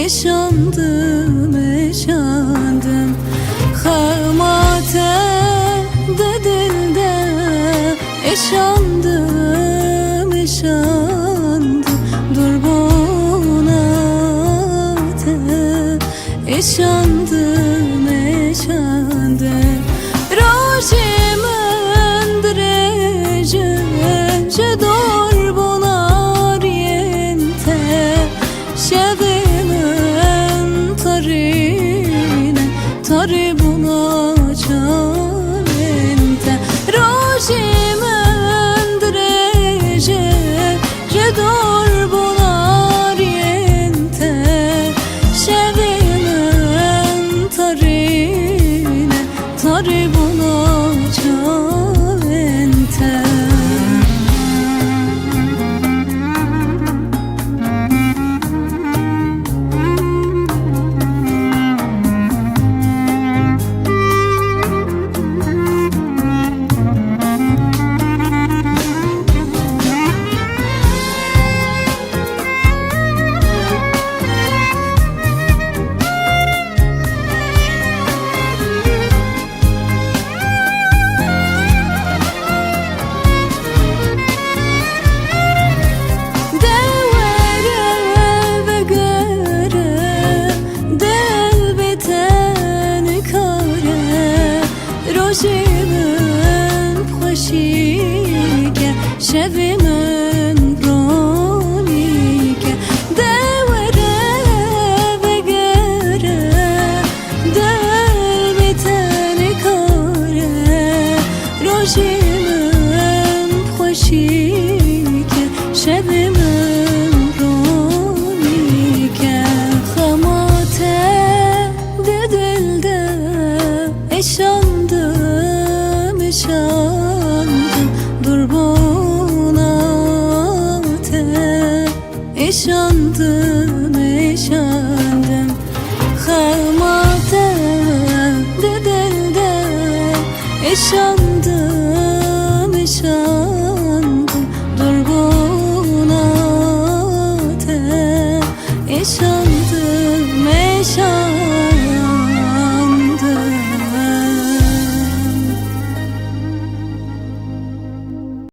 eşandım eşandım Xamate de dilde eşandım eşandım Durbunate eşandım eşandım Rojimin direce Durbunar yente Şevimin taribuna çavente Rojimin direce Durbunar yente Şevimin taribuna çavente Rojimin xoşike şevimin ronike Devere ve gere del biteni kare Rojimin xoşike şevimin ronike Xamate de dilde eşandım eşandım Durbunate eşandım eşandım Xamate de dilde eşandım eşandım Durbunate eşandım eşandım